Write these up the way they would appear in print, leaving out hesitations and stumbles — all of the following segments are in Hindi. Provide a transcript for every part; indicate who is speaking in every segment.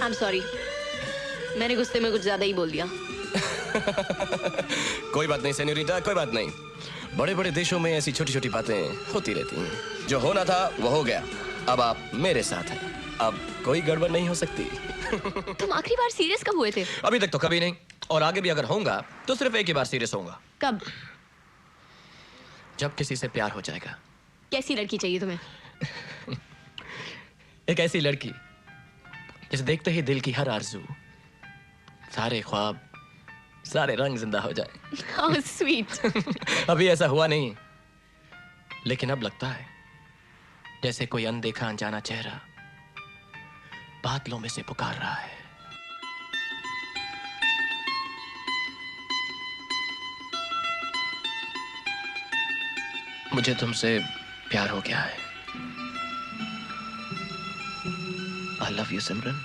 Speaker 1: I'm sorry. मैंने गुस्से में कुछ ज्यादा ही बोल दिया।
Speaker 2: कोई बात नहीं सेन्योरिटा, कोई बात नहीं। बड़े बड़े देशों में ऐसी छोटी छोटी बातें होती रहती हैं। जो होना था वो हो गया। अब आप मेरे साथ हैं। अब कोई गड़बड़ नहीं हो सकती।
Speaker 1: तुम आखिरी बार सीरियस कब हुए थे?
Speaker 2: अभी तक तो कभी नहीं, और आगे भी अगर होऊंगा तो सिर्फ एक ही बार सीरियस होऊंगा।
Speaker 1: कब?
Speaker 2: जब किसी से प्यार हो जाएगा।
Speaker 1: कैसी लड़की चाहिए तुम्हें?
Speaker 2: एक ऐसी लड़की जिसे देखते ही दिल की हर आरज़ू, सारे ख्वाब, सारे रंग जिंदा हो जाए।
Speaker 1: How sweet.
Speaker 2: अभी ऐसा हुआ नहीं, लेकिन अब लगता है जैसे कोई अनदेखा अनजाना चेहरा बादलों में से पुकार रहा है। मुझे तुमसे प्यार हो गया है। I love you, सिमरन।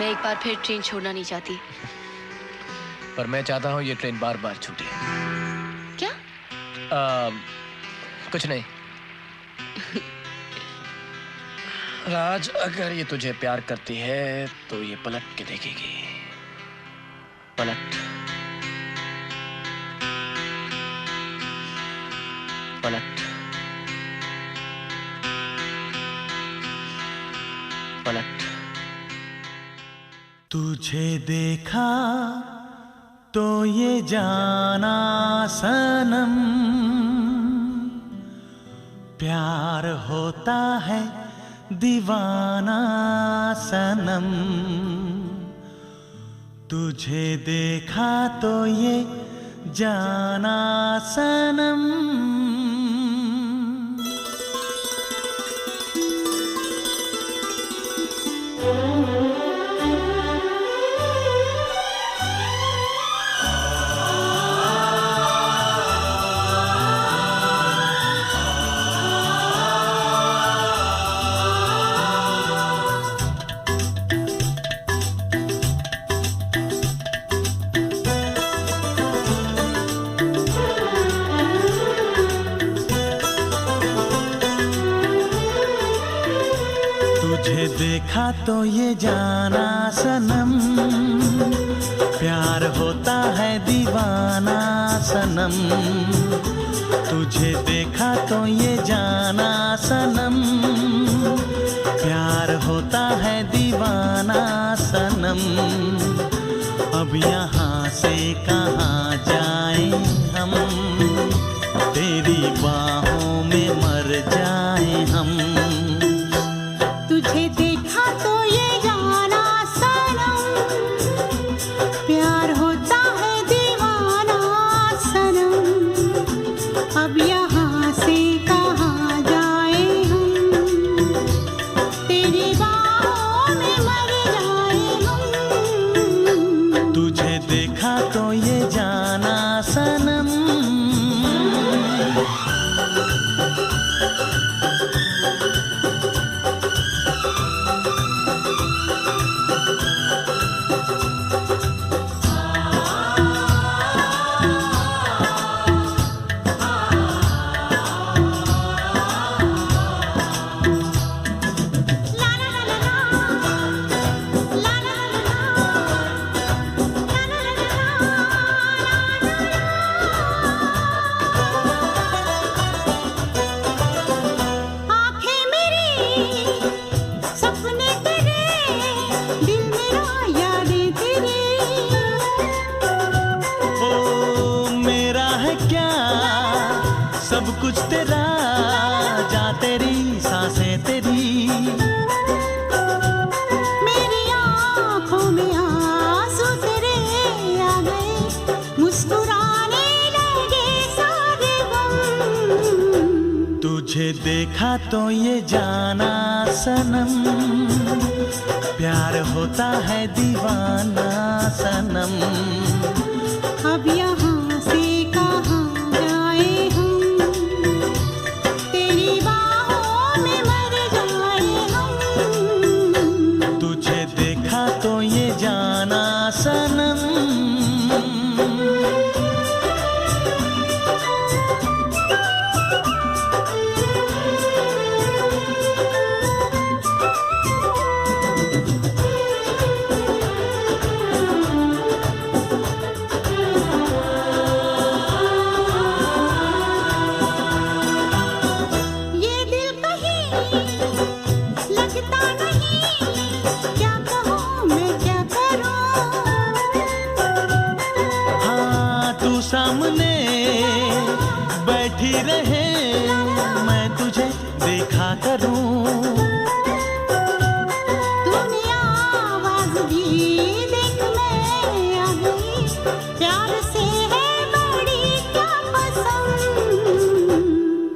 Speaker 1: मैं एक बार फिर ट्रेन छोड़ना नहीं चाहती।
Speaker 2: पर मैं चाहता हूं ये ट्रेन बार बार छूटे।
Speaker 1: क्या?
Speaker 2: कुछ नहीं। राज, अगर ये तुझे प्यार करती है तो ये पलट के देखेगी। पलट, पलट, पलट।
Speaker 3: तुझे देखा तो ये जाना सनम, प्यार होता है दीवाना सनम। तुझे देखा तो ये जाना सनम। तुझे देखा तो ये जाना सनम, प्यार होता है दीवाना सनम। तुझे देखा तो ये जाना सनम, प्यार होता है दीवाना सनम। अब यहाँ से कहाँ जाएं हम, तेरी बाहों में मर जाएं हम।
Speaker 4: तुझे देखा तो ये जाना सनम, प्यार होता है दीवाना सनम। अब यहाँ से कहाँ जाए हम, तेरी बाहों में मर जाए हम।
Speaker 3: तुझे देखा तो ये जाना सनम। सब कुछ तेरा, जा तेरी सांसें तेरी।
Speaker 4: मेरी आँखों में आंसू तेरे आ गए, मुस्कुराने लगे सारे गम।
Speaker 3: तुझे देखा तो ये जाना सनम, प्यार होता है दीवाना सनम।
Speaker 4: अब यहाँ से कहाँ जाए हम, तेरी बाहों में मर जाए हम।
Speaker 3: तुझे देखा तो ये जाना सनम। बैठी रहे मैं तुझे देखा करूं।
Speaker 4: तूने आवाज दी देख मैं आ गई, प्यार से है बड़ी क्या पसंद।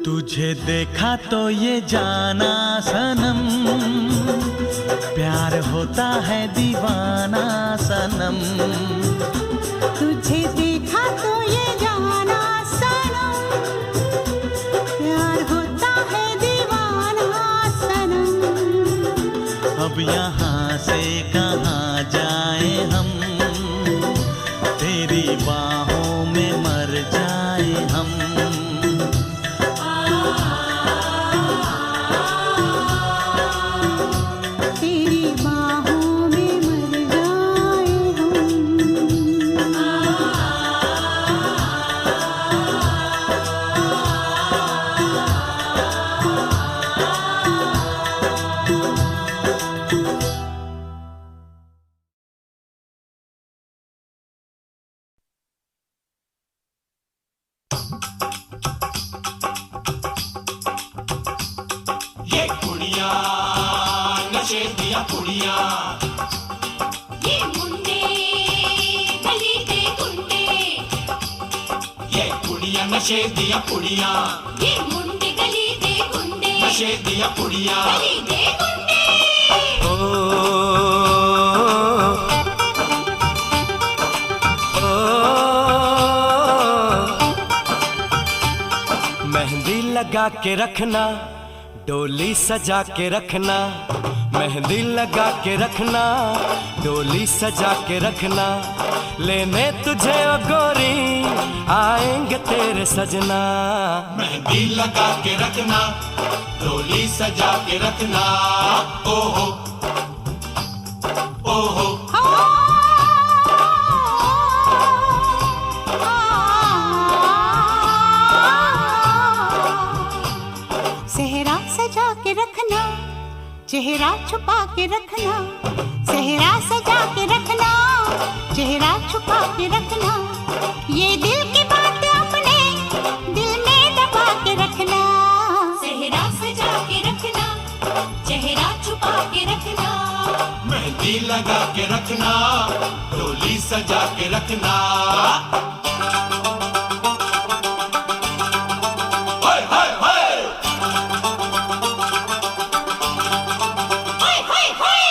Speaker 3: तुझे देखा तो ये जाना सनम, प्यार होता है दीवाना सनम।
Speaker 4: तुझे देखा तो ये जाना सनम, प्यार होता है दीवाना सनम।
Speaker 3: अब यहाँ से कहाँ जाए हम, तेरी बाहों में मर जाए हम।
Speaker 4: तेरी बाहों में मर जाए हम।
Speaker 5: ये कुड़िया नशे दिया कुड़िया,
Speaker 6: ये मुंडे गली दे गुंडे,
Speaker 5: ये कुड़िया नशे दिया कुड़िया,
Speaker 6: ये मुंडे गली दे गुंडे,
Speaker 5: नशे दिया कुड़िया।
Speaker 6: गली दे गुंडे।
Speaker 3: मेहंदी लगा के रखना, डोली सजा के रखना। मेहंदी लगा के रखना, डोली सजा के रखना। लेने तुझे ओ गोरी आएंगे तेरे सजना।
Speaker 5: मेहंदी लगा के रखना, डोली सजा के रखना। ओहो ओहो
Speaker 4: सेहरा सजा के रखना, चेहरा छुपा के रखना। सेहरा सजा के रखना, चेहरा छुपा के रखना। ये दिल की बात अपने दिल में दबा के रखना।
Speaker 6: सेहरा सजा के रखना, चेहरा छुपा के रखना।
Speaker 5: मेहंदी लगा के रखना, डोली सजा के रखना। हाय हाय हाय
Speaker 6: हाय हाय हाय।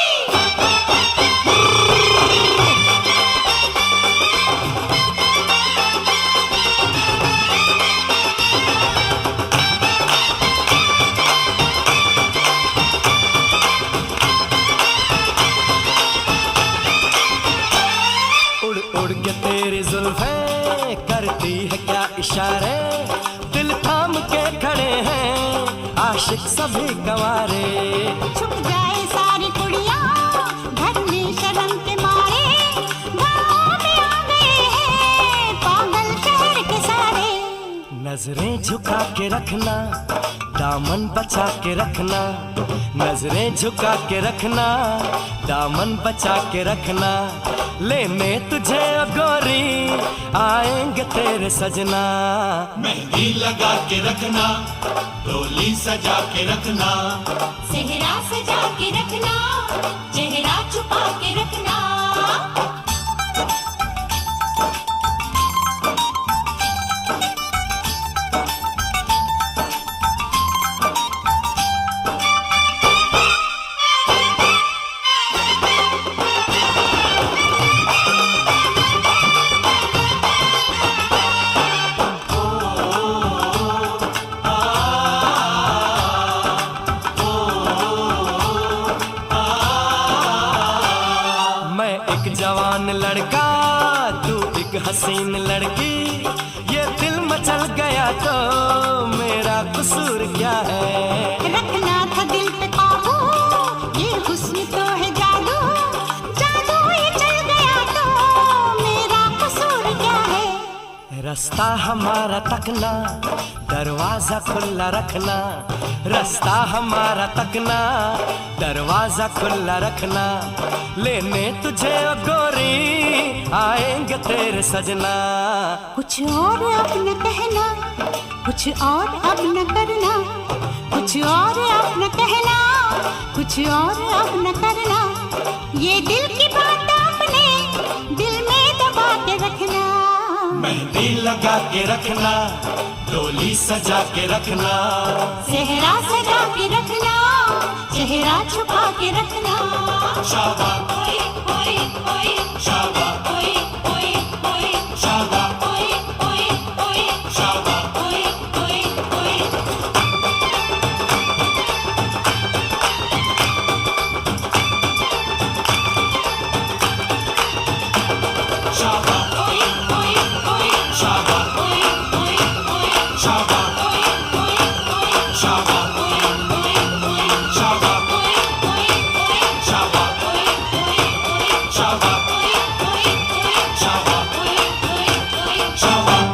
Speaker 3: उड़ उड़ के तेरी जुल्फें करती है क्या इशारे। दिल थाम के खड़े हैं आशिक सभी गंवारे।
Speaker 4: छुप जाए सारी कुड़ियाँ घर में शर्म के मारे। गाँव में आ गए हैं पागल शहर के सारे।
Speaker 3: नजरें झुका के रखना, दामन बचा के रखना। नजरें झुका के रखना, दामन बचा के रखना। लेने तुझे ओ गोरी आएंगे तेरे सजना।
Speaker 5: मेहंदी लगा के रखना, डोली सजा के रखना।
Speaker 6: सेहरा सजा के रखना, चेहरा छुपा के रखना।
Speaker 3: मैं एक जवान लड़का, तू एक हसीन लड़की। ये दिल मचल गया तो मेरा कसूर क्या है।
Speaker 4: रखना था दिल पे काबू, ये हुस्न तो है जादू। जादू ये चल गया तो मेरा कसूर क्या है।
Speaker 3: रास्ता हमारा तकना, दरवाजा खुला रखना। रास्ता हमारा तकना, दरवाजा खुला रखना। लेने तुझे ओ गोरी आएंगे तेरे सजना।
Speaker 4: कुछ और अपने कहना, कुछ और अब न करना, कुछ और अब न कहना, कुछ और अब न करना, ये दिल की बात अपने दिल में दबा के रखना।
Speaker 3: मेहंदी लगा के रखना, डोली सजा के रखना,
Speaker 4: सेहरा सजा के रखना, चेहरा छुपा के रखना।
Speaker 3: शाबाश
Speaker 6: ओए ओए ओए
Speaker 3: शाबाश
Speaker 6: ओए ओए ओए
Speaker 3: शाबाश
Speaker 6: ओए ओए ओए
Speaker 3: शाबाश
Speaker 6: ओए ओए ओए
Speaker 3: शाबाश
Speaker 6: ओए ओए ओए
Speaker 3: शाबाश
Speaker 6: ओए ओए ओए
Speaker 3: शाबाश
Speaker 6: ओए ओए ओए
Speaker 3: शाबाश
Speaker 6: ओए ओए
Speaker 3: शाबाश
Speaker 6: ओए ओए ओए
Speaker 3: शाबाश
Speaker 6: ओए ओए ओए
Speaker 3: शाबाश
Speaker 6: ओए ओए ओए
Speaker 3: शाबाश
Speaker 6: ओए ओए ओए
Speaker 3: शाबाश।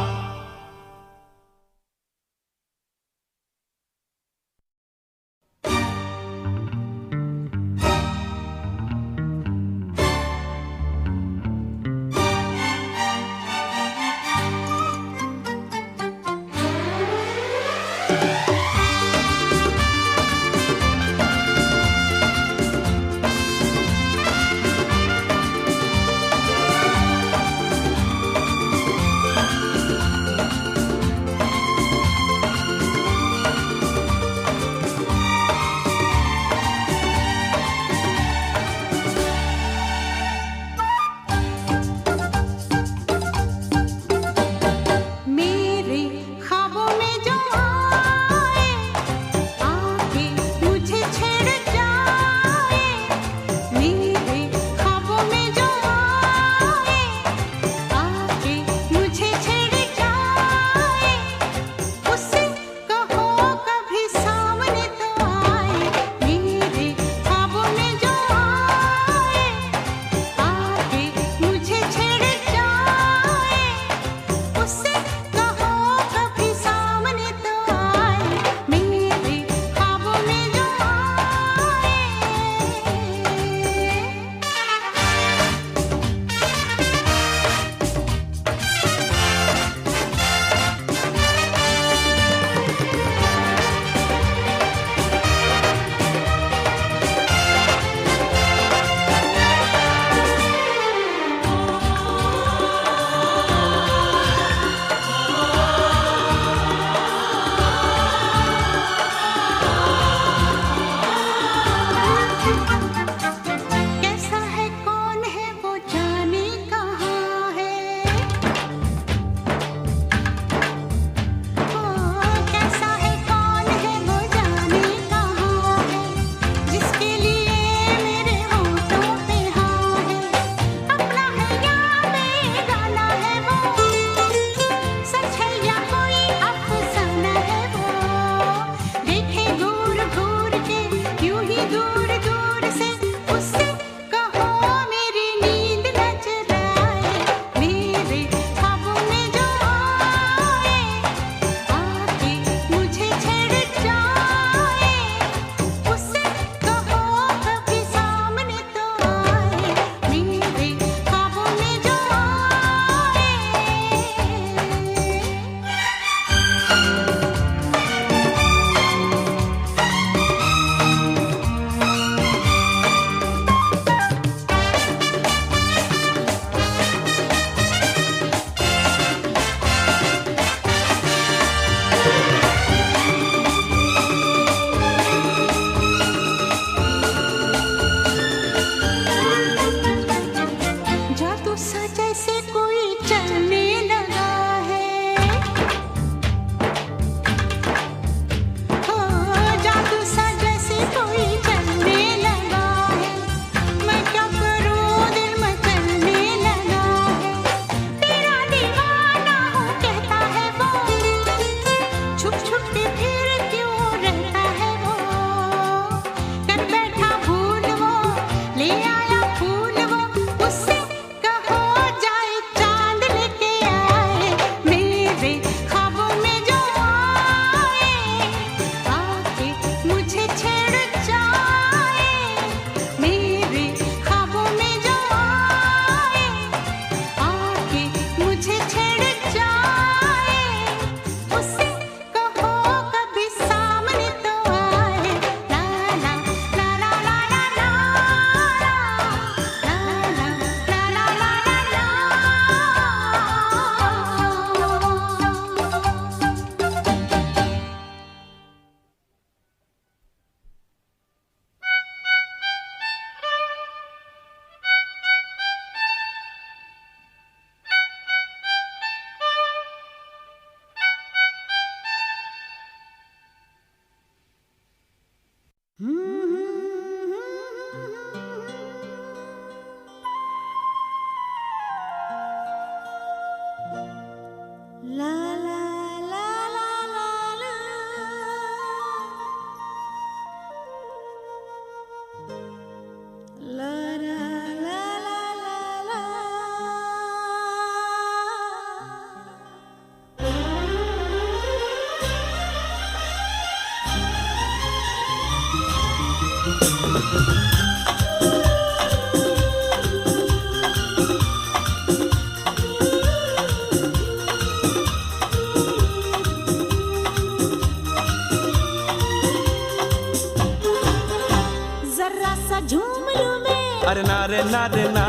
Speaker 4: जरा सा झूम लूं मैं,
Speaker 3: अरे ना रे ना रे ना,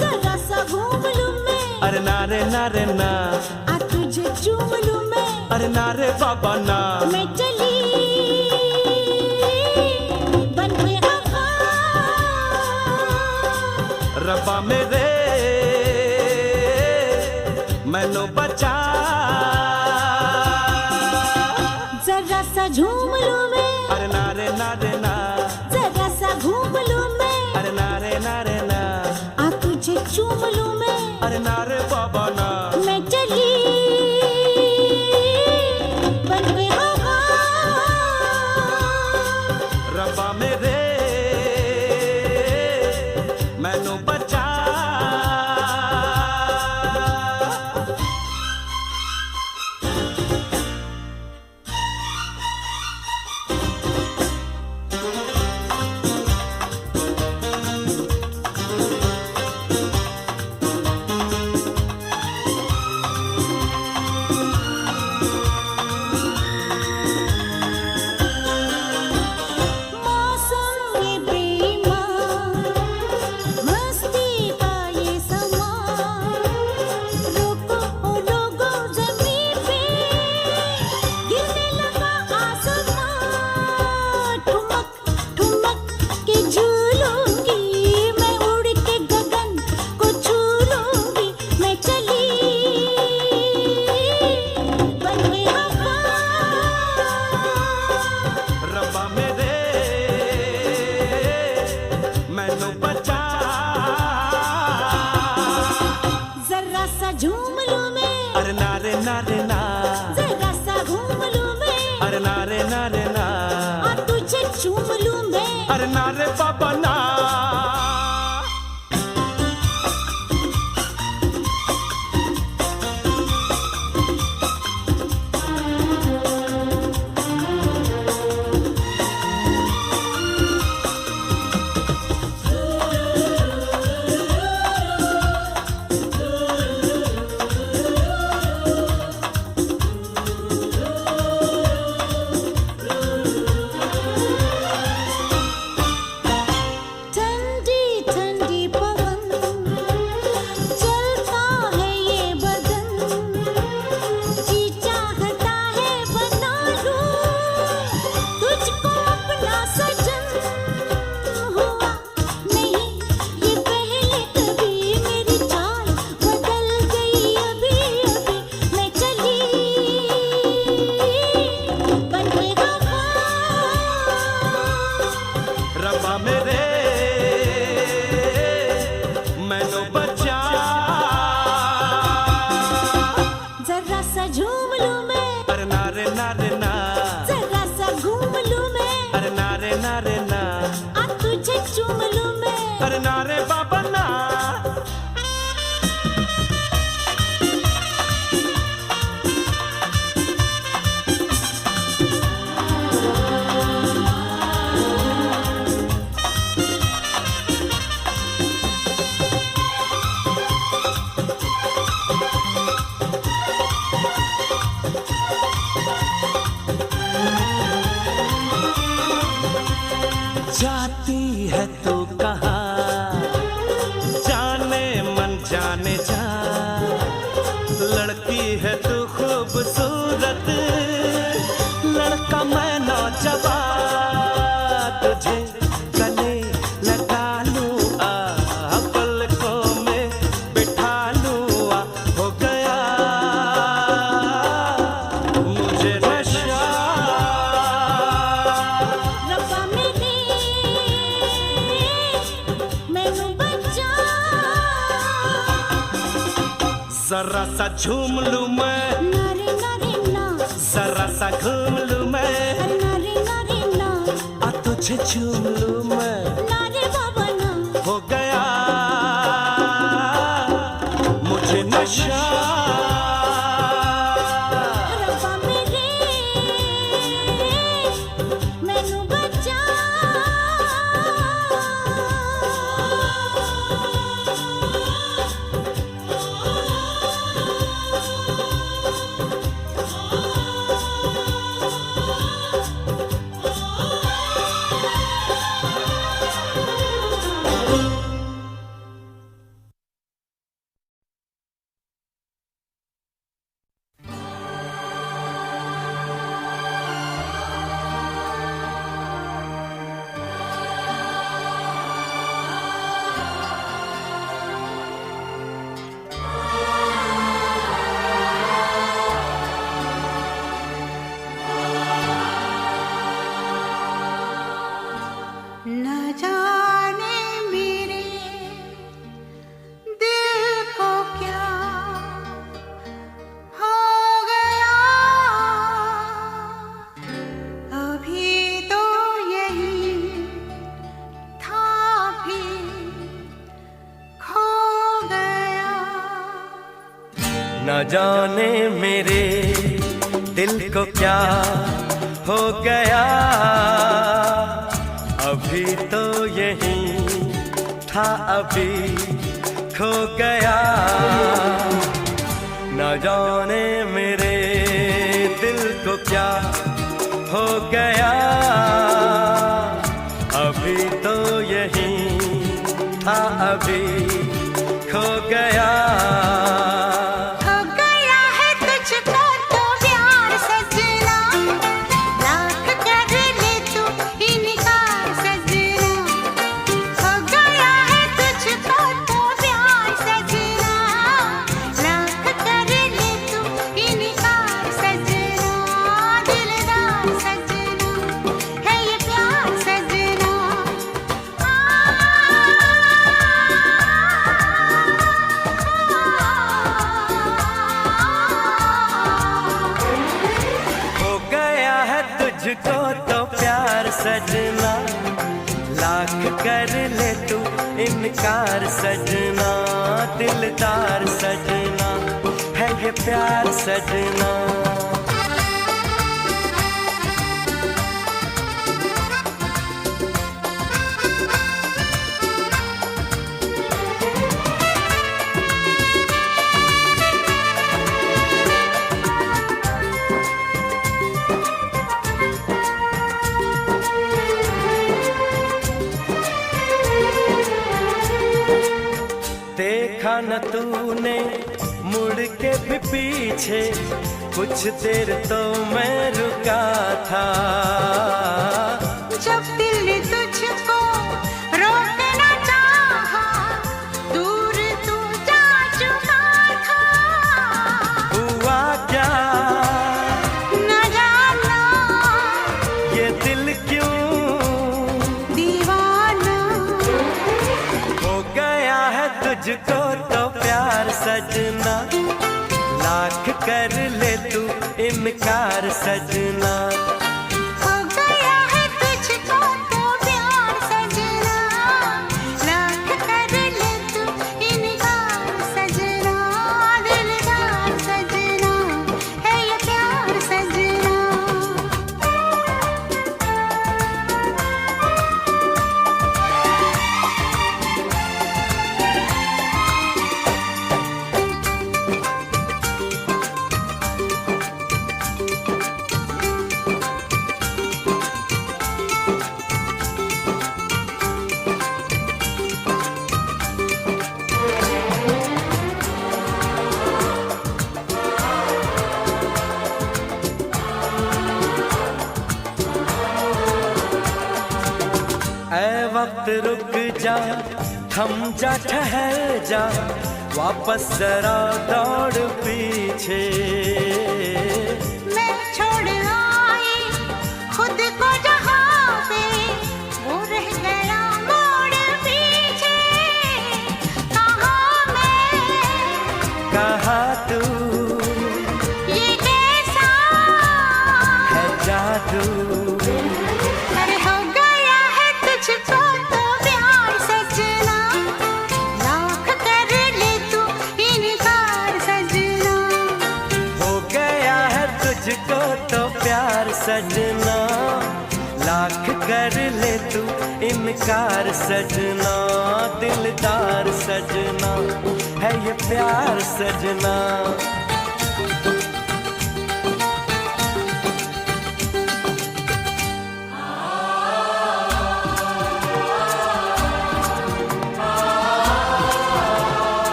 Speaker 4: जरा सा घूम लूं मैं,
Speaker 3: अरे ना रे ना रे ना,
Speaker 4: आ तुझे चूम लूं मैं,
Speaker 3: अरे ना रे बाबा ना,
Speaker 4: मैं चली बन के वफा,
Speaker 3: रब्बा मेरे मैनू बचा।
Speaker 4: जरा सा झूम लूं मैं,
Speaker 3: अरे ना रे ना रे ना,
Speaker 4: जरा सा घूम लूं मैं,
Speaker 3: अरे ना रे ना रे ना,
Speaker 4: आ तुझे चूम लूं मैं,
Speaker 3: अरे ना रे बाबा ना,
Speaker 4: मैं चली बन के वफा,
Speaker 3: रब्बा मेरे मैनू बचा।
Speaker 4: मौसम ये बेईमान, मस्ती का ये समा, रुको ओ लोगो ज़मीन पे, गिरने लगा आसमां, ठुमक ठुमक के झूलूंगी, मैं उड़ के गगन को छू लूंगी, मैं चली बन के वफा,
Speaker 3: रब्बा मेरे मैनू बचा।
Speaker 4: जरा सा झूम लूं मैं,
Speaker 3: अरे ना रे ना रे ना,
Speaker 4: जरा सा घूम लूं मैं,
Speaker 3: अरे ना रे ना रे ना,
Speaker 4: आ तुझे चूम लूं मैं,
Speaker 3: अरे ना रे बाबा ना।
Speaker 4: ठंडी ठंडी पवन, चलता है ये बदन, जी चाहता है बना लूं तुझको अपना सजन, हुआ नहीं ये पहले कभी, मेरी चाल बदल गई अभी अभी, मैं चली बन के वफा,
Speaker 3: रब्बा मेरे मैनू बचा।
Speaker 4: जरा सा झूम लूं मैं,
Speaker 3: अरे ना रे ना रे ना,
Speaker 4: जरा सा घूम लूं मैं,
Speaker 3: अरे ना रे ना रे ना,
Speaker 4: आ तुझे चूम लूं मैं,
Speaker 3: अरे ना रे बाबा ना। जाती है तू कहाँ, जाने मन जाने जा, लड़की है तू खूबसूरत, लड़का मैं नौजवान, तुझे गले लगा लूं आ, पलकों में बिठा लूं आ, हो गया मुझे नशा।
Speaker 4: रब्बा मेरे मैनू बचा,
Speaker 3: जरा सा झूम लूं मैं,
Speaker 4: नारे नारे ना,
Speaker 3: जरा सा घूम लूं मैं,
Speaker 4: नारे नारे ना,
Speaker 3: आ तुझे झूम लूं मैं,
Speaker 4: नारे बाबा ना,
Speaker 3: हो गया मुझे नशा।
Speaker 4: रब्बा मेरे मैनू बचा,
Speaker 3: जाने मेरे दिल को क्या हो गया, अभी तो यही था अभी खो गया। न जाने मेरे दिल को क्या हो गया, अभी तो यही था अभी खो गया।
Speaker 4: हो गया है तुझको तो प्यार सजना, लाख कर ले तू इनकार सजना। हो गया है तुझको तो प्यार सजना, लाख कर ले तू इनकार सजना। दिलदार सजना है ये प्यार सजना।
Speaker 3: हो गया है तुझको तो प्यार सजना, लाख कर ले तू इनकार सजना। दिलदार सजना है ये प्यार सजना। देखा न तूने मुड़ के भी पीछे, कुछ देर तो मैं रुका था।
Speaker 4: जब दिल तुझको रोकना चाहा, दूर तू जा चुका था।
Speaker 3: हुआ क्या
Speaker 4: न जाना
Speaker 3: ये दिल क्यों
Speaker 4: दीवाना।
Speaker 3: हो गया है तुझको तो प्यार सजना, लाख कर ले तू इनकार सजना।
Speaker 4: हो गया है तुझको तो प्यार सजना, लाख कर ले तू इनकार सजना। दिलदार सजना है ये प्यार सजना।
Speaker 3: ऐ वक्त रुक जा, थम जा, ठहर जा, वापस जरा दौड़ पीछे।
Speaker 4: मैं छोड़ आई खुद को जहाँ पे, वो रह गया मोड़ पीछे। कहाँ मैं
Speaker 3: कहा तू
Speaker 4: ये कैसा
Speaker 3: है जादू।
Speaker 4: अरे हो गया है तुझको तो प्यार सजना, लाख कर ले तू इनकार सजना।
Speaker 3: हो गया है तुझको तो प्यार सजना, लाख कर ले तू इनकार सजना। दिलदार सजना है ये प्यार सजना।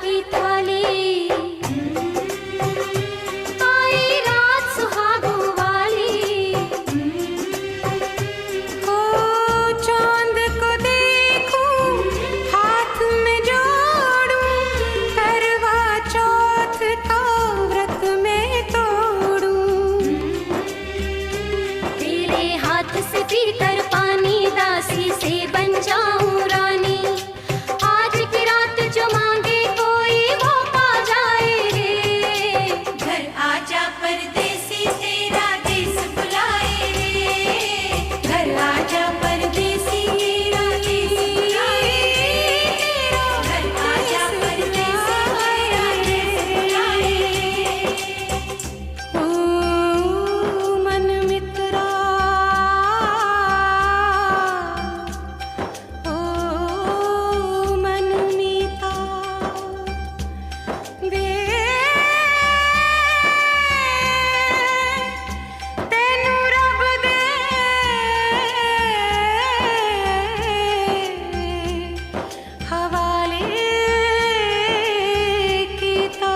Speaker 6: की थाली, आई रात सुहागों वाली।
Speaker 4: ओ चांद को देखूं, हाथ में जोड़ूं, करवा चौथ का व्रत में तोड़ूं।
Speaker 6: तेरे हाथ से पीकर पानी, दासी से बन जाऊं रानी। आज की रात जो मांगे कोई वो पा जाए रे। घर आजा परदेसी तेरा देश बुलाए रे। घर आजा परदेसी तेरा देश बुलाए रे। घर आजा परदेसी तेरा देश बुलाए रे।
Speaker 4: ओ मन मित्रा, ओ मन मीता, वे तेनू रब दे हवाले कीता।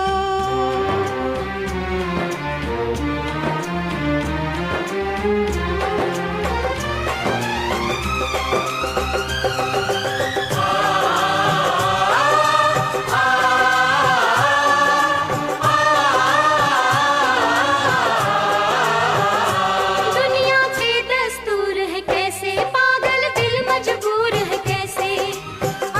Speaker 6: दुनिया के दस्तूर है कैसे, पागल दिल मजबूर है कैसे।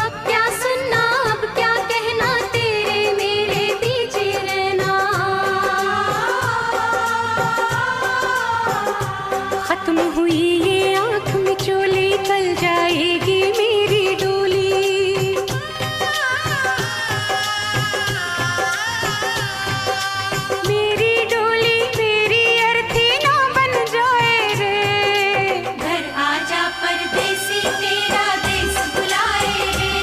Speaker 6: अब क्या सुनना अब क्या कहना, तेरे मेरे बीच रहना।
Speaker 4: खत्म हुई ये आँख में चोली, कल जाएगी मेरी डोली। मेरी डोली मेरी अर्थी ना बन जाए रे।
Speaker 6: घर आजा परदेसी तेरा देश बुलाए रे।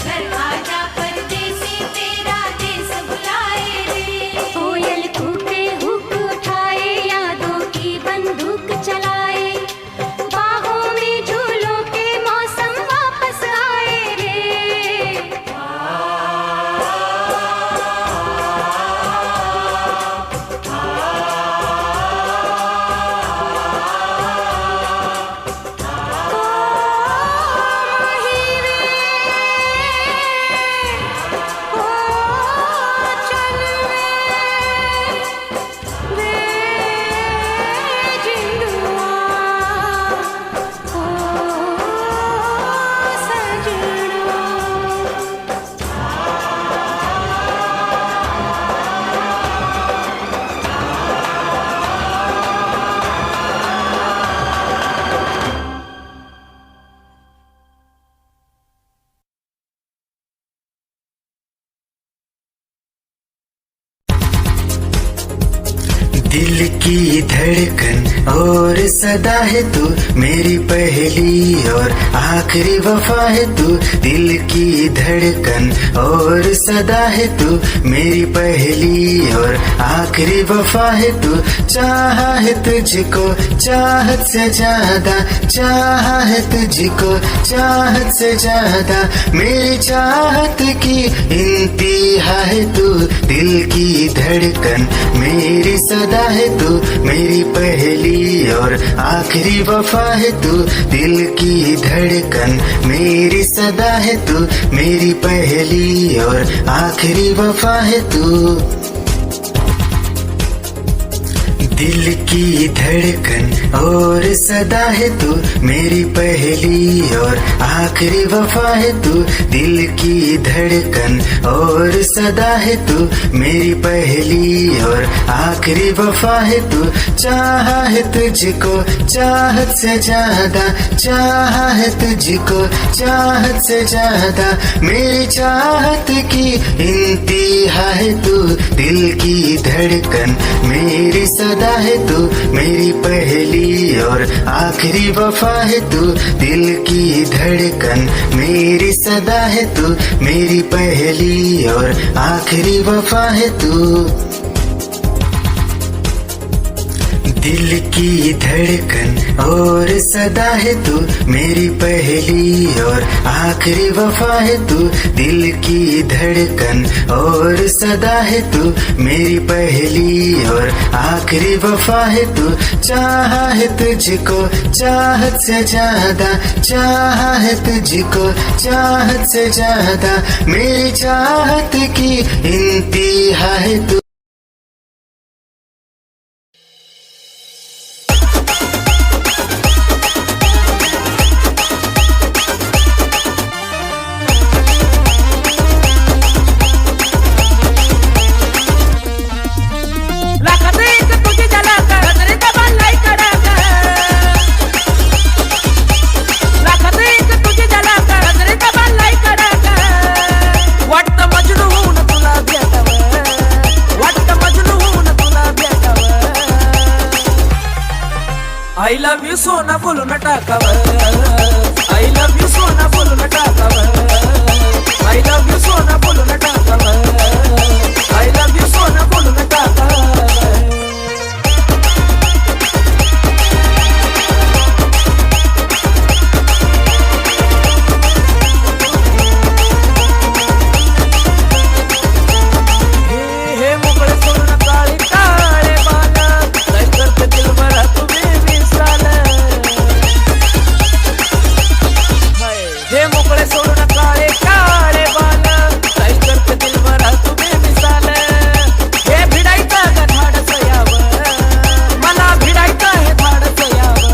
Speaker 6: घर आजा परदेसी तेरा देश बुलाए रे। कोयल कूके हुक उठाए, यादों की बंदूक चलाए। बाहों में झूलों के मौसम वापस आए रे।
Speaker 7: दिल की धड़कन और सदा है तू, मेरी पहली और आखिरी वफा है तू। दिल की धड़कन और सदा है तू, मेरी पहली और आखिरी वफा है तू। चाहा है तुझको चाहत से ज्यादा, चाहा है तुझको चाहत से ज्यादा। मेरी चाहत की इंतहा है तू, दिल की धड़कन मेरी सदा है तू। मेरी पहली और आखिरी वफा है तू, दिल की धड़कन मेरी सदा है तू। मेरी पहली और आखिरी वफा है तू। दिल की धड़कन और सदा है तू, मेरी पहली और आखिरी वफा है तू। दिल की धड़कन और सदा है तू, मेरी पहली और आखिरी वफा है तू। चाहा है तुझको चाहत से ज्यादा, चाहा है तुझको चाहत से ज्यादा। मेरी चाहत की इंतहा है तू, दिल की धड़कन मेरी सदा है तू। मेरी पहली और आखिरी वफा है तू, दिल की धड़कन मेरी सदा है तू। मेरी पहली और आखिरी वफा है तू। दिल की धड़कन और सदा है तू मेरी पहली और आखिरी वफा है तू। दिल की धड़कन और सदा है तू मेरी पहली और आखिरी वफा है तू। चाहा है तुझको चाहत से ज्यादा, चाहा है तुझको चाहत से ज्यादा, मेरी चाहत की इंतहा है तू।
Speaker 8: I love you सोना बोलून टाकावं, I love you सोना बोलून टाकावं, I love you सोना बोलून टाकावं, I love you सोना बोलून टाकावं। हे मोकळे सोडून काळी काळे बाल, काय करते दिलभरा तुम्ही हे मोकळे सोडून काळे काळे बाल, काय करते दिलभरा तुम्ही मिसाल। हे भिडायचं ग धाडस यावं, मला भिडायचं हे धाडस यावं।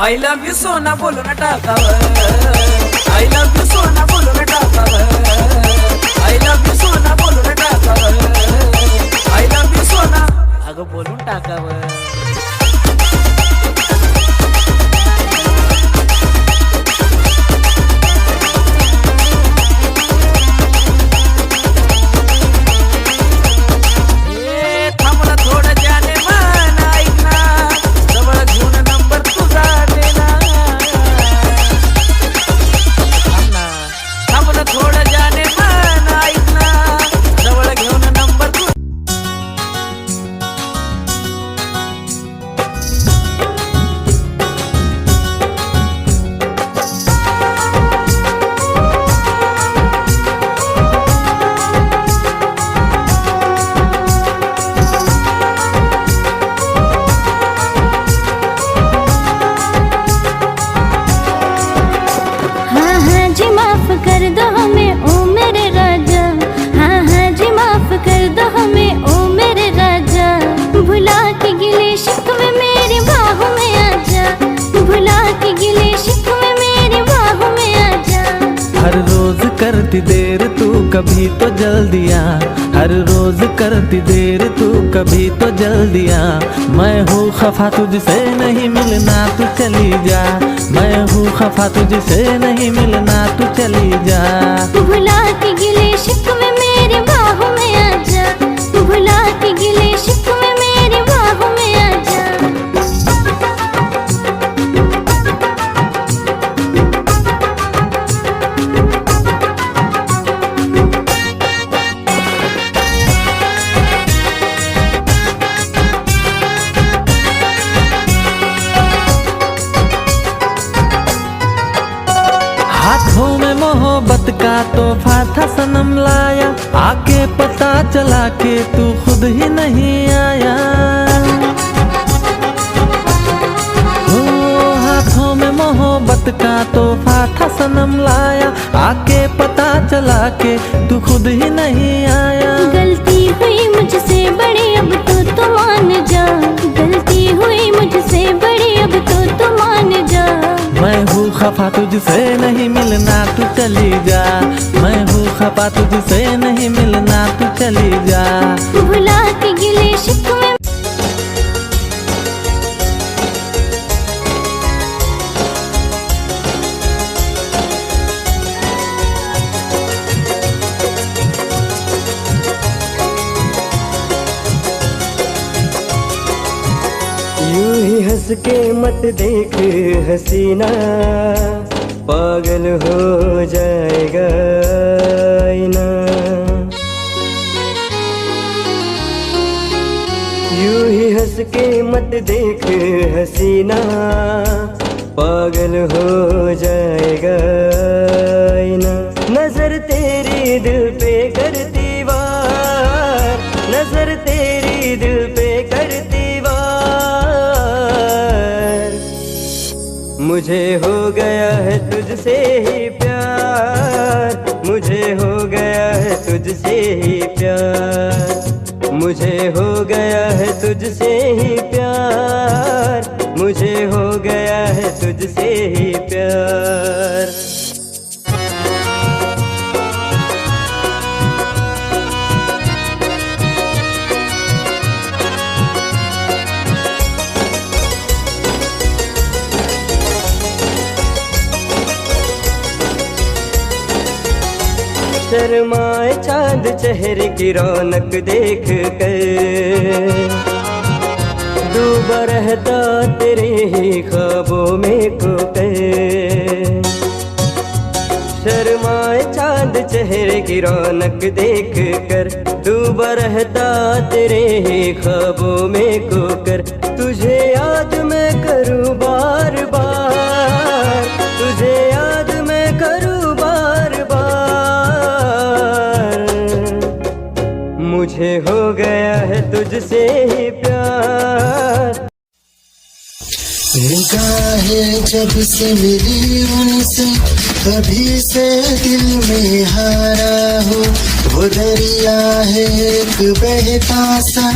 Speaker 8: I love you सोना बोलून टाकावं, I love you सोना बोलून टाकावं, I love you सोना बोलून टाकावं, I love you सोना अगं बोलून टाकावं।
Speaker 3: करती देर तू कभी तो जल्दी आ, हर रोज करती देर तू कभी तो जल्दी आ। मैं हूँ खफा तुझसे नहीं मिलना तू चली जा, मैं हूँ खफा तुझसे नहीं मिलना तू चली जा।
Speaker 6: भुला के गिले शिकवे मेरे बाहों में आजा, भुला के गिले शिकवे मेरे बाहों में आजा।
Speaker 3: हाथों में मोहब्बत का तोहफा था सनम लाया, आके पता चला के तू खुद ही नहीं आया। हो हाथों में मोहब्बत का तोहफा था सनम लाया, आके पता चला के तू खुद ही नहीं आया।
Speaker 6: गलती हुई मुझसे बड़ी अब तो मान जा, गलती हुई मुझसे बड़ी अब तो मान जा।
Speaker 3: मैं हूँ खफा तुझसे नहीं मिलना तू चली जा, मैं हूँ खफा तुझसे नहीं मिलना तू चली जा।
Speaker 6: भुला के गिले शिकवे
Speaker 9: यूं ही हंस के मत देख हसीना, पागल हो जाएगा आईना। के मत देख हसीना, पागल हो जाएगा आईना। नजर तेरी दिल पे करती वार, नजर तेरी दिल पे करती वार। मुझे हो गया है तुझसे ही प्यार, मुझे हो गया है तुझसे ही प्यार, मुझे हो गया है तुझसे ही प्यार, मुझे हो गया है तुझसे ही प्यार। शर्माए चांद चेहरे की रौनक देख कर, डूबा रहता तेरे ही ख्वाबों में खोकर। शर्माए चांद चेहरे की रौनक देख कर, डूबा रहता तेरे ही ख्वाबों में खोकर। तुझे याद मैं करूं बार बार, तुझे याद मैं करूं बार बार। मुझे हो गया है तुझसे ही प्यार।
Speaker 7: निगाहें जब से मिली उनसे, तभी से दिल में हारा हूँ। वो दरिया है एक बहता सा,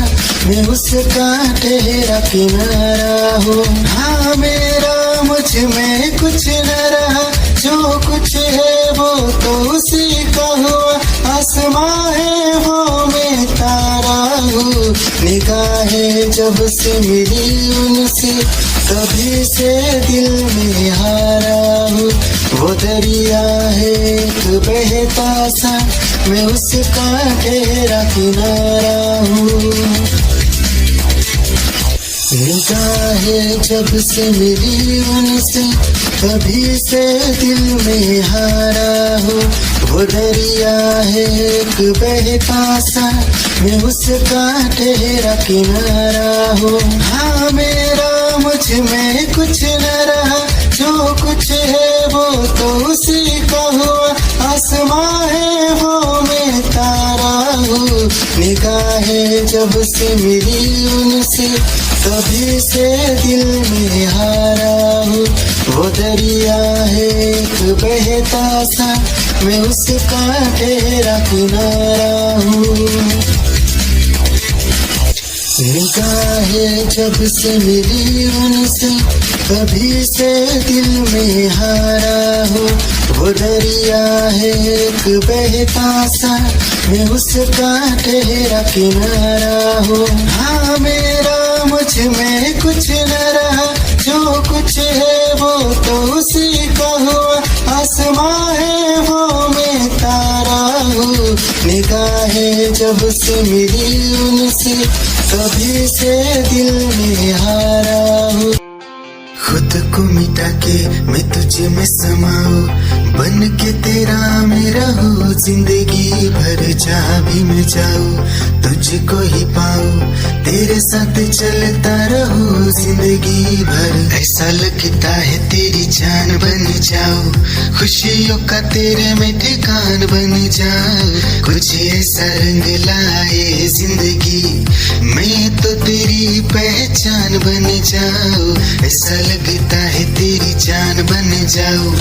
Speaker 7: मैं उसका ठहरा किनारा हूँ। हाँ मेरा मुझ में कुछ न रहा, जो कुछ है वो तो उसी का हुआ। आसमां है वो मैं तारा हूँ। निगाहें जब से मिली उनसे, तभी से दिल में हारा हूँ। वो दरिया है एक बहता सा, मैं उसका गहरा किनारा हूँ। निगाहें जब से मिली उनसे, तभी से दिल में हारा हूँ। वो दरिया है एक बहता सा, मैं उसका ठहरा किनारा हूँ। हाँ मेरा मुझ में कुछ न रहा, जो कुछ है वो तो उसी का हुआ। आसमां है वो मैं तारा हूँ। निगाहें जब से मिली उनसे, तभी से दिल में हारा हूँ। वो दरिया है एक बहता सा, मैं उसका ठहरा किनारा हूँ। निगाहें जब से मिली उनसे, तभी से दिल में हारा हूँ। वो दरिया है एक बहता सा, मैं उसका ठहरा किनारा हूँ। हाँ मेरा मुझ में कुछ न रहा, जो कुछ है वो तो उसी का हुआ। आसमां है वो मैं तारा हूँ। निगाहें जब से मिली उनसे, तभी से दिल में हारा हूँ। खुद को मिटा के मैं तुझे में समाऊं, बन के तेरा मैं रहूं। जिंदगी भर जहाँ भी मैं जाऊं, तुझको ही पाऊं, तेरे साथ चलता रहूं। जिंदगी भर ऐसा लगता है तेरी जान बन जाऊं, खुशियों का तेरे में ठिकान बन जाऊं। कुछ ऐसा रंग लाए जिंदगी, मैं तो तेरी पहचान बन जाऊं। ऐसा लगता है तेरी जान बन जाऊं,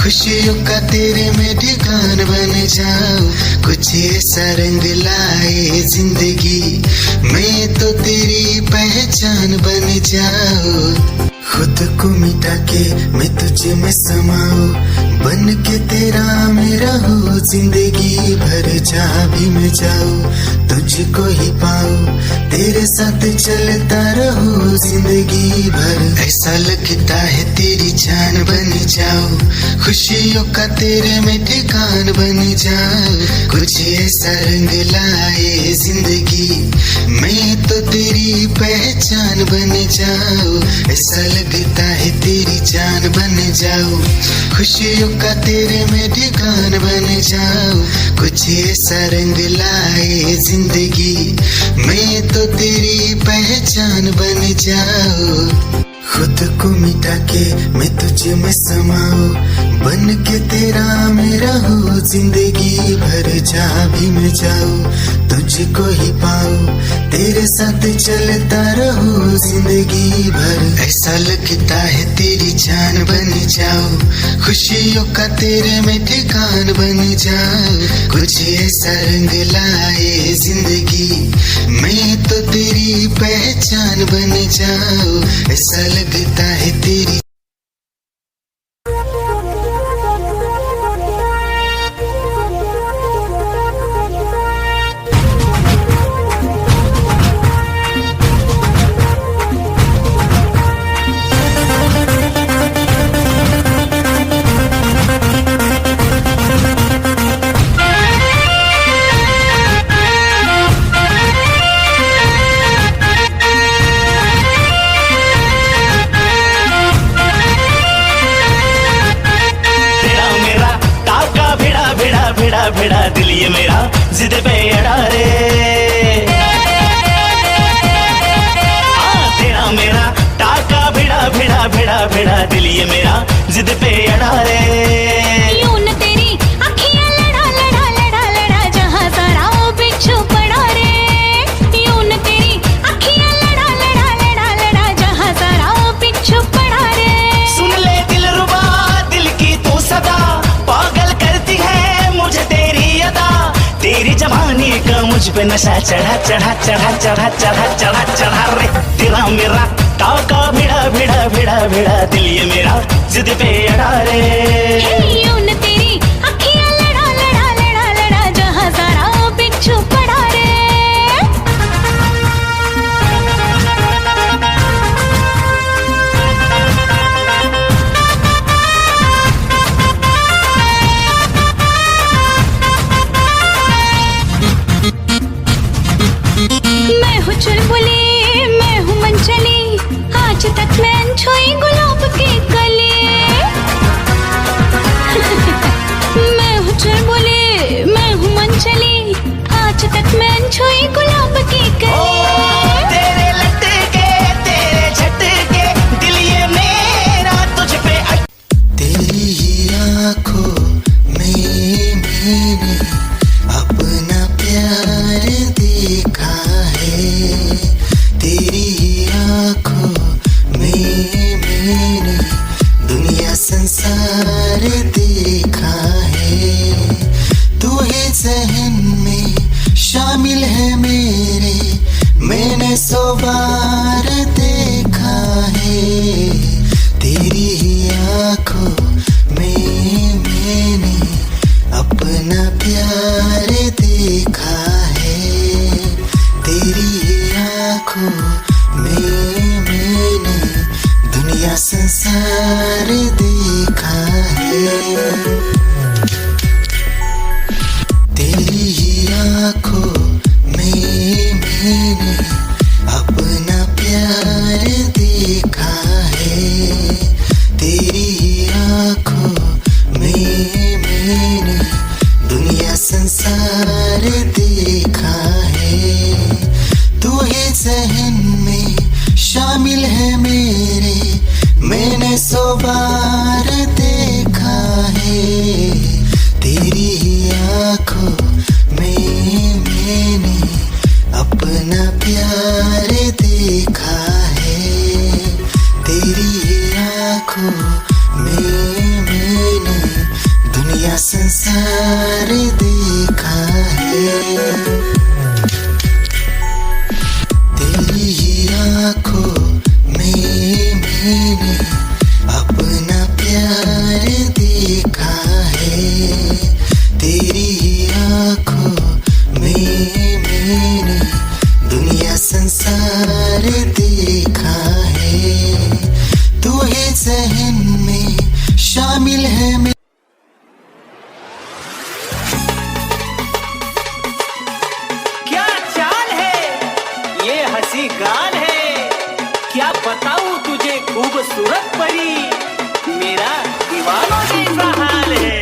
Speaker 7: खुशियों का तेरे में ठिकान बन जाऊं। कुछ ऐसा रंग लाए जिंदगी, मैं तो तेरी पहचान बन जाऊं। खुद को मिटा के मैं तुझे में समाऊं, बन के तेरा मैं रहूं। जिंदगी भर जहाँ भी मैं जाऊं, तुझको ही पाऊं, तेरे साथ चलता रहूं। जिंदगी भर ऐसा लगता है तेरी जान बन जाऊं, खुशियों का तेरे में ठिकान बन जाऊं। कुछ ऐसा रंग लाए जिंदगी, मैं तो तेरी पहचान बन जाऊं। ऐसा लगता है तेरी जान बन जाऊं, खुशियों का तेरे में ठिकाना पहचान बन जाऊं, कुछ ऐसा रंग लाए जिंदगी, मैं तो तेरी पहचान बन जाऊं। खुद को मिटा के मैं तुझ में समाऊं, बन के तेरा मैं रहूं, जिंदगी भर जहाँ भी मैं जाऊं तुझको ही पाऊं, तेरे साथ चलता रहूं जिंदगी भर। ऐसा लगता है तेरी जान बन जाऊं, खुशियों का तेरे में ठिकान बन जाऊं, कुछ ऐसा रंग लाए जिंदगी, मैं तो तेरी पहचान बन जाऊं। ऐसा लगता है तेरी
Speaker 3: भिड़ा दिल ये मेरा जिद पे अड़ा रे, तेरा मेरा टाका भिड़ा भिड़ा भिड़ा भिड़ा दिल ये मेरा जिद पे अड़ा रे।
Speaker 6: यूं न तेरी अखियां लड़ा लड़ा लड़ा लड़ा जहां सारा वो बिच्छू पड़ा रे, यूं न तेरी अखियां लड़ा लड़ा लड़ा लड़ा जहां सारा वो बिच्छू पड़ा रे।
Speaker 3: सुन ले दिल रुबा दिल की तू सदा, पागल करती है मुझे तेरी अदा, तेरी जवानी का मुझ पे नशा चढ़ा चढ़ा चढ़ा चढ़ा चढ़ा चढ़ा चढ़ा रे। तेरा मेरा टाका भिड़ा भिड़ा भिड़ा भिड़ा दिल ये मेरा जिद पे अड़ा रे।
Speaker 6: यूं न तेरी अखियां लड़ा लड़ा लड़ा लड़ा जहां सारा वो बिच्छू पड़ा रे। मैं हूँ चुलबुली मैं हूँ मनचली, आज तक मैं अनछुई गुलाब की कली। मैं हूँ चुलबुली मैं हूँ मनचली, आज तक मैं अनछुई गुलाब की कली।
Speaker 3: तेरे लटके तेरे झटके दिल ये मेरा तुझ पे
Speaker 7: तेरी ही आँखों में मैंने अपना प्यार देखा है, तेरी ही आँखों में मैंने दुनिया संसार देखा है। तू ही जहन में शामिल है मेरे, मैंने 100 बार देखा है, तेरी ही आँखों में मैंने अपना प्यार देखा है, तेरी ही आँखों में मैंने दुनिया संसार देखा है। तेरी ही आँखों में मैंने अपना प्यार देखा है, तेरी ही आँखों में मैंने दुनिया संसार देखा है। तू ही जहन में शामिल है मेरे, मैंने 100 बार देखा है, तेरी ही आँखों में मैंने अपना प्यार देखा है, तेरी ही आँखों में मैंने दुनिया संसार देखा है। तेरी ही आँखों में मैंने अपना प्यार देखा है, तेरी ही आँखों में मैंने दुनिया संसार देखा है। तू ही जहन में शामिल है
Speaker 8: क्या चाल है ये हंसी गाल है, क्या बताऊं तुझे खूबसूरत परी, मेरा दीवानों जैसा हाल है।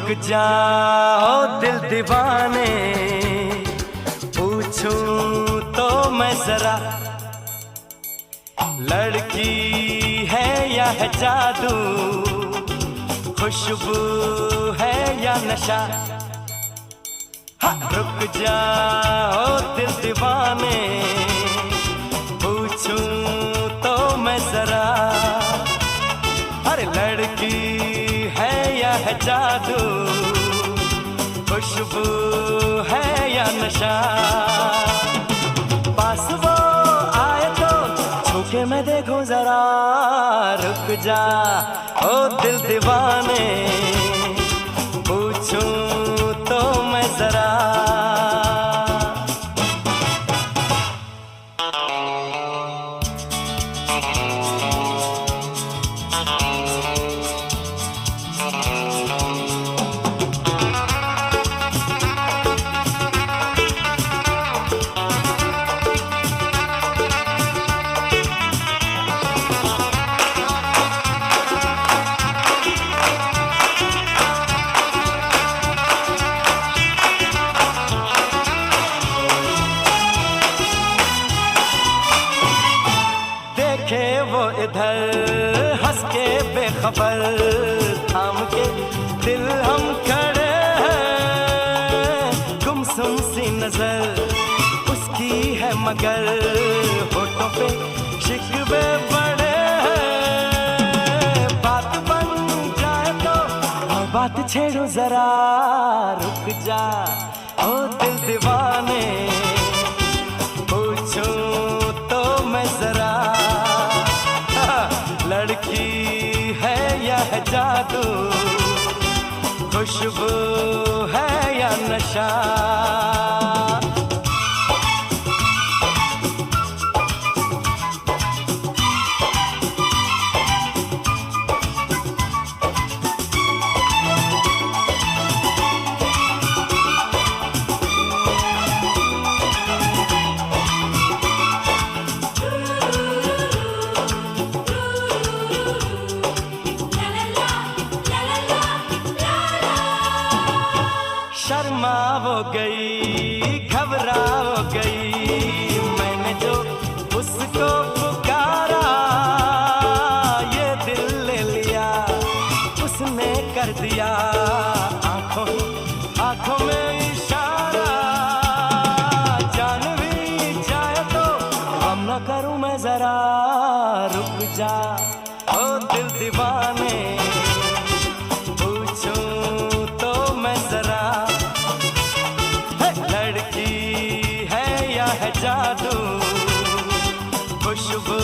Speaker 3: रुक जाओ दिल दीवाने, पूछूं तो मैं जरा, लड़की है या है जादू, खुशबू है या नशा। हाँ, रुक जाओ दिल दीवाने, पूछूं तो मैं जरा, अरे लड़की है या है जादू, खुशबू है या नशा। पास वो आए तो छूके मैं देखूं जरा, रुक जा ओ दिल दीवाने, पूछूं तो मैं जरा। देखे वो इधर हंस के बेखबर, थाम के दिल हम खड़े हैं, गुमसुम सी नजर उसकी है मगर, होठों पे शिकवे बड़े हैं। बात बन जाए तो और बात छेड़ो जरा, रुक जा ओ दिल दीवाने, पूछूं तो मैं जरा, लड़की है या है जादू, खुशबू है या नशा। शर्मा वो गई, घबरा वो गई, मैंने जो उसको पुकारा, ये दिल ले लिया उसने कर दिया, आंखों आंखों में इशारा। जान भी जाए तो हम न करूं मैं जरा, रुक जा ओ दिल दीवाने, पूछूं तो मैं जरा, लड़की है या है जादू, खुशबू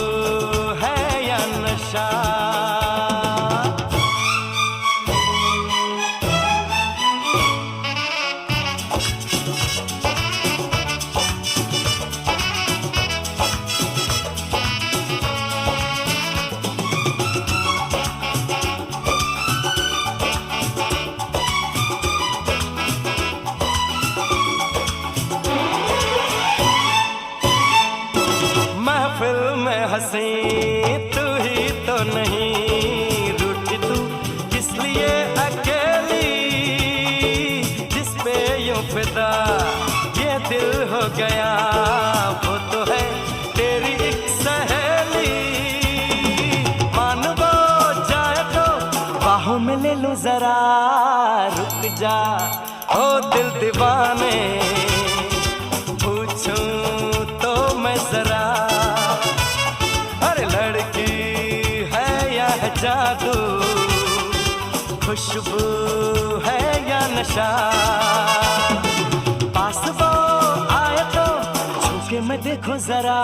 Speaker 3: है या नशा। महफिल में हंसी तू ही तो नहीं, रूठी तू किस लिए अकेली, जिस पे यूं फिदा ये दिल हो गया, वो तो है तेरी एक सहेली। मान वो जाए तो बाहों में ले लो जरा, रुक जा ओ दिल दीवाने, पूछूं तो मैं जरा, अरे लड़की है या है जादू, खुशबू है या नशा। पास वो आए तो छूके मैं देखूं जरा,